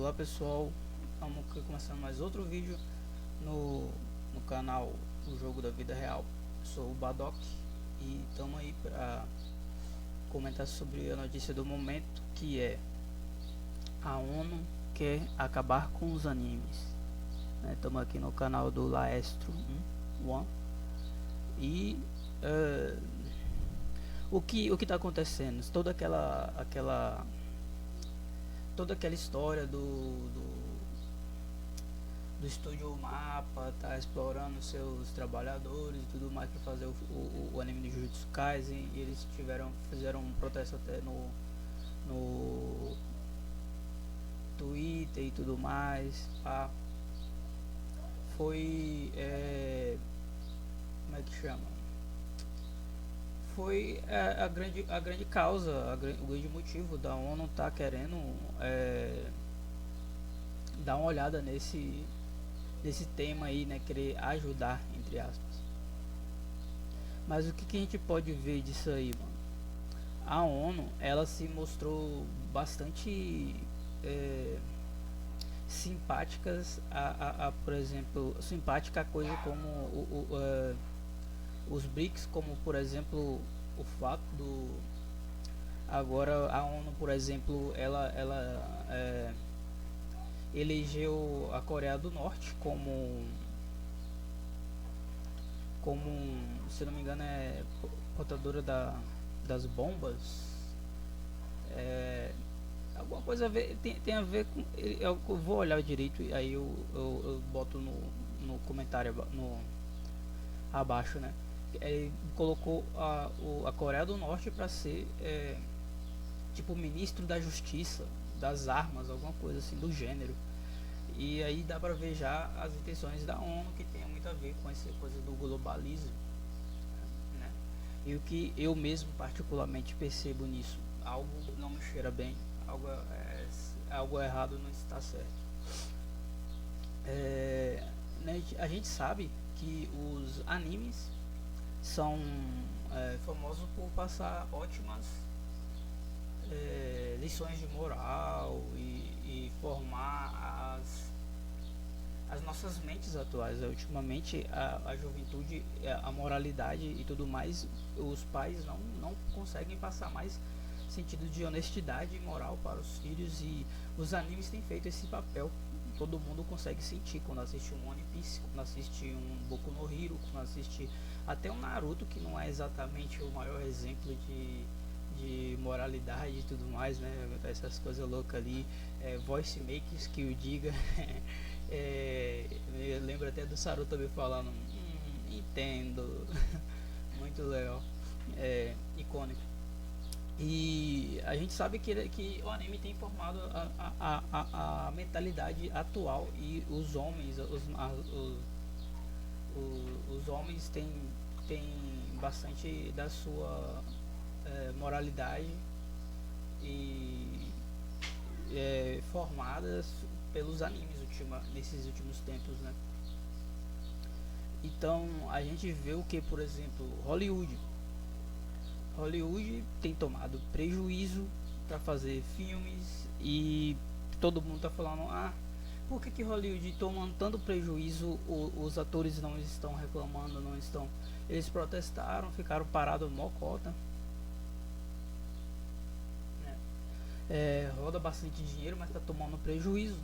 Olá pessoal, estamos aqui começando mais outro vídeo no canal O Jogo da Vida Real. Eu sou o Badok e estamos aí para comentar sobre a notícia do momento, que é: a ONU quer acabar com os animes. Estamos aqui no canal do Laestro One e o que está acontecendo? Toda aquela história do estúdio Mapa tá explorando seus trabalhadores e tudo mais para fazer o anime de Jujutsu Kaisen, e eles fizeram um protesto até no Twitter e tudo mais. Foi como é que chama? Foi a grande causa, o grande motivo da ONU tá querendo dar uma olhada nesse tema aí, né? Querer ajudar, entre aspas. Mas o que a gente pode ver disso aí, mano? A ONU, ela se mostrou bastante simpáticas por exemplo, simpática a coisa como os BRICS, como por exemplo o fato do agora a ONU, por exemplo, ela elegeu a Coreia do Norte como se não me engano, portadora das bombas. Alguma coisa a ver, tem a ver com. Eu vou olhar direito e aí eu boto no comentário abaixo, né? Ele colocou a Coreia do Norte para ser tipo ministro da Justiça, das Armas, alguma coisa assim do gênero. E aí dá para ver já as intenções da ONU, que tem muito a ver com essa coisa do globalismo, né? E o que eu mesmo particularmente percebo nisso: algo não me cheira bem, algo errado não está certo. Né, a gente sabe que os animes são famosos por passar ótimas lições de moral e formar as nossas mentes atuais. Ultimamente a juventude, a moralidade e tudo mais, os pais não conseguem passar mais sentido de honestidade e moral para os filhos, e os animes têm feito esse papel. Todo mundo consegue sentir quando assiste um One Piece, quando assiste um Boku no Hero, quando assiste até um Naruto, que não é exatamente o maior exemplo de moralidade e tudo mais, né? Essas coisas loucas ali, voice makers que o diga. Eu lembro até do Saru também falando, entendo. Muito legal, icônico. E a gente sabe que o anime tem formado a mentalidade atual, e os homens, os homens têm bastante da sua moralidade e formadas pelos animes nesses últimos tempos, né? Então a gente vê o que, por exemplo, Hollywood tem tomado prejuízo para fazer filmes, e todo mundo tá falando: por que Hollywood tomando tanto prejuízo, os atores não estão reclamando, não estão. Eles protestaram, ficaram parados mocota, né? Roda bastante dinheiro, mas está tomando prejuízo,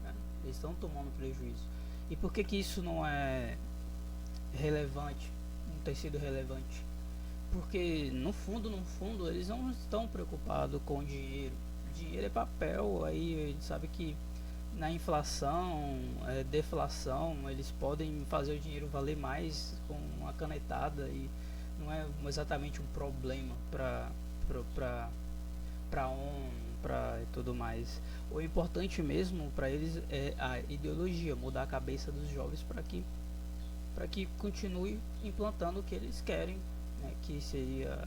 né? Eles estão tomando prejuízo. E por que isso não é relevante, não tem sido relevante? Porque no fundo eles não estão preocupados com dinheiro. Dinheiro é papel. Aí a gente sabe que na inflação, deflação, eles podem fazer o dinheiro valer mais com uma canetada, e não é exatamente um problema para ONU, para tudo mais. O importante mesmo para eles é a ideologia, mudar a cabeça dos jovens para que continue implantando o que eles querem, né, que seria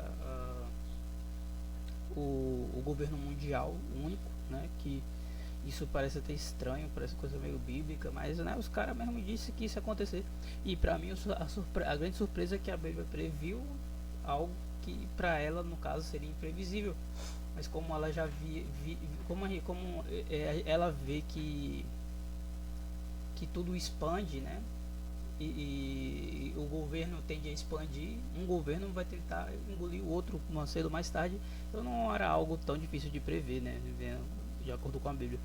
o governo mundial único, né, que isso parece até estranho, parece coisa meio bíblica, mas, né, os caras mesmo disse que isso ia acontecer. E para mim a grande surpresa é que a Bíblia previu algo que para ela, no caso, seria imprevisível, mas como ela já ela vê que tudo expande, né? E o governo tende a expandir, um governo vai tentar engolir o outro mais cedo ou mais tarde, então não era algo tão difícil de prever, né? De acordo com a Bíblia.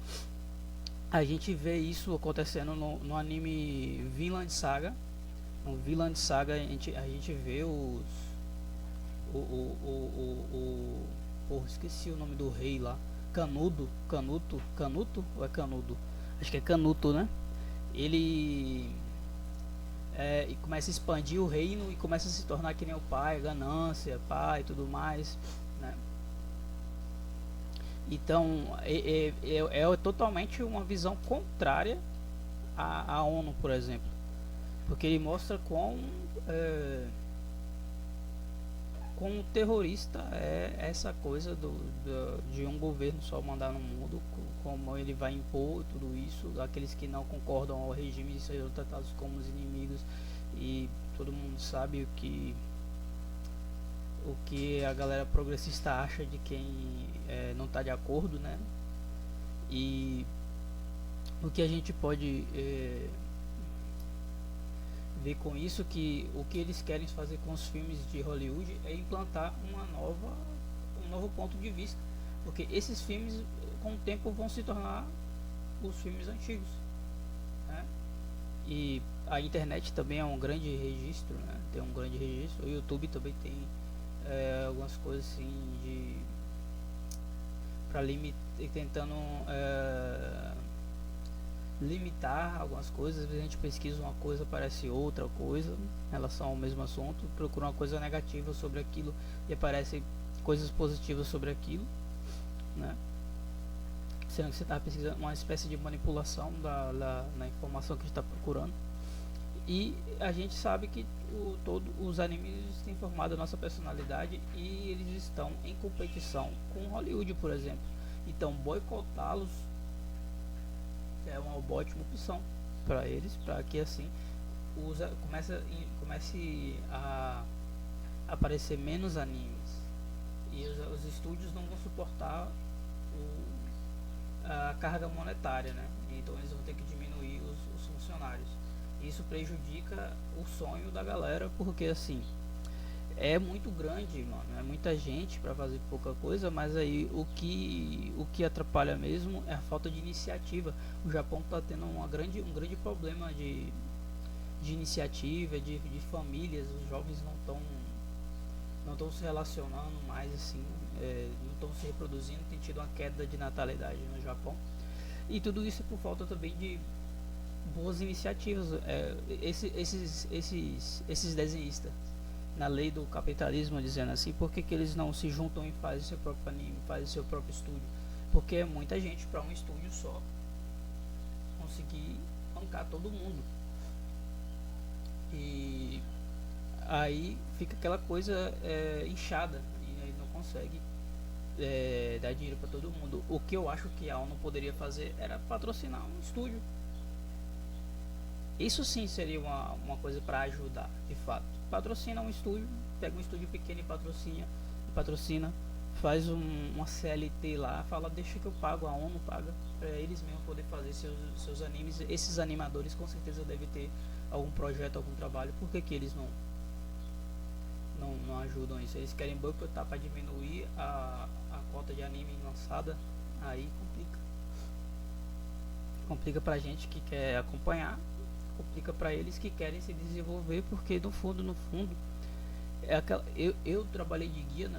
A gente vê isso acontecendo no anime Vinland Saga. No Vinland Saga a gente vê esqueci o nome do rei lá. Canuto ou é Canudo? Acho que é Canuto, né? Ele e começa a expandir o reino e começa a se tornar que nem o pai, ganância, pai e tudo mais, né? Então é totalmente uma visão contrária à ONU, por exemplo, porque ele mostra como terrorista é essa coisa de um governo só mandar no mundo, como ele vai impor tudo isso, aqueles que não concordam ao regime serão tratados como os inimigos, e todo mundo sabe o que a galera progressista acha de quem não está de acordo, né? E o que a gente pode ver com isso, que o que eles querem fazer com os filmes de Hollywood é implantar um novo ponto de vista, porque esses filmes com o tempo vão se tornar os filmes antigos, né? E a internet também é um grande registro, né? Tem um grande registro, o YouTube também tem algumas coisas assim de para tentando limitar algumas coisas. Às vezes a gente pesquisa uma coisa, parece outra coisa em relação ao mesmo assunto, procura uma coisa negativa sobre aquilo e aparece coisas positivas sobre aquilo, né? Sendo que você está pesquisando uma espécie de manipulação na informação que a gente está procurando. E a gente sabe que todos os animes têm formado a nossa personalidade e eles estão em competição com Hollywood, por exemplo. Então boicotá-los é uma ótima opção para eles, para que assim comece a aparecer menos animes e os estúdios não vão suportar a carga monetária, né? Então eles vão ter que diminuir os funcionários. Isso prejudica o sonho da galera, porque assim é muito grande, mano, é muita gente para fazer pouca coisa, mas aí o que atrapalha mesmo é a falta de iniciativa. O Japão está tendo um grande problema de iniciativa, de famílias. Os jovens não estão se relacionando mais assim, não estão se reproduzindo, tem tido uma queda de natalidade no Japão, e tudo isso é por falta também de boas iniciativas. Esses desenhistas, na lei do capitalismo, dizendo assim, por que eles não se juntam e fazem seu próprio anime, fazem seu próprio estúdio? Porque é muita gente para um estúdio só conseguir bancar todo mundo, e aí fica aquela coisa inchada, e aí não consegue dar dinheiro para todo mundo. O que eu acho que a ONU poderia fazer era patrocinar um estúdio. Isso sim seria uma coisa para ajudar, de fato. Patrocina um estúdio, pega um estúdio pequeno e patrocina, faz uma CLT lá, fala, deixa que eu pago, a ONU paga, para eles mesmos poder fazer seus animes. Esses animadores com certeza devem ter algum projeto, algum trabalho. Por que eles não ajudam isso? Eles querem boicotar para diminuir a cota de anime lançada, aí complica pra gente que quer acompanhar, complica para eles que querem se desenvolver, porque no fundo é aquela, eu trabalhei de guia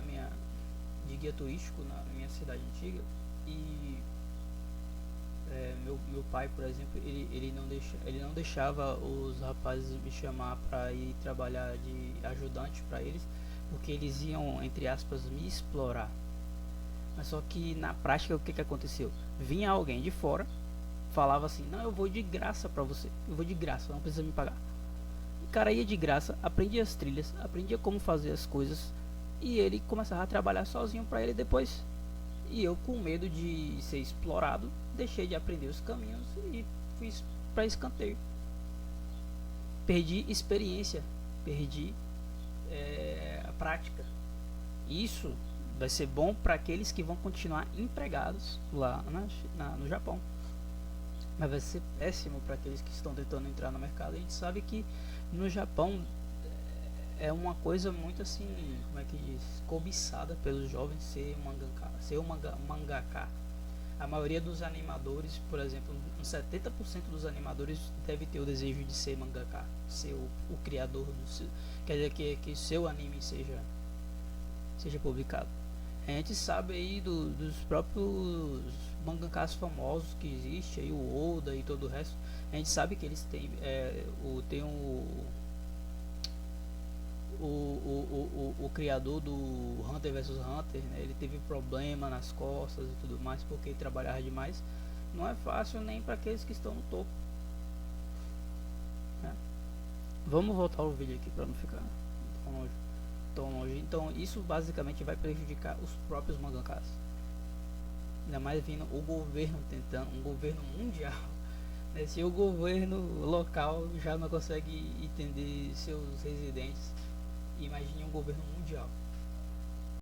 de guia turístico na minha cidade antiga, e meu pai, por exemplo, ele não deixava os rapazes me chamar para ir trabalhar de ajudante para eles, porque eles iam, entre aspas, me explorar. Mas só que na prática, o que aconteceu? Vinha alguém de fora, falava assim, não, eu vou de graça pra você, eu vou de graça, não precisa me pagar. O cara ia de graça, aprendia as trilhas, aprendia como fazer as coisas, e ele começava a trabalhar sozinho pra ele depois. E eu, com medo de ser explorado, deixei de aprender os caminhos e fui pra escanteio. Perdi experiência, perdi a prática. Isso vai ser bom para aqueles que vão continuar empregados lá no Japão, mas vai ser péssimo para aqueles que estão tentando entrar no mercado. A gente sabe que no Japão é uma coisa muito assim, como é que diz, cobiçada pelos jovens ser um mangaka. A maioria dos animadores, por exemplo, uns 70% dos animadores deve ter o desejo de ser mangaka, ser o criador quer dizer que seu anime seja publicado. A gente sabe aí dos próprios mangakas famosos que existe aí, o Oda e todo o resto. A gente sabe que eles têm tem o criador do Hunter vs Hunter, né? Ele teve problema nas costas e tudo mais porque ele trabalhava demais. Não é fácil nem para aqueles que estão no topo, né? Vamos voltar ao vídeo aqui para não ficar tão longe. Então isso basicamente vai prejudicar os próprios mangakas. Ainda mais vindo o governo tentando, um governo mundial, né? Se o governo local já não consegue entender seus residentes, imagine um governo mundial.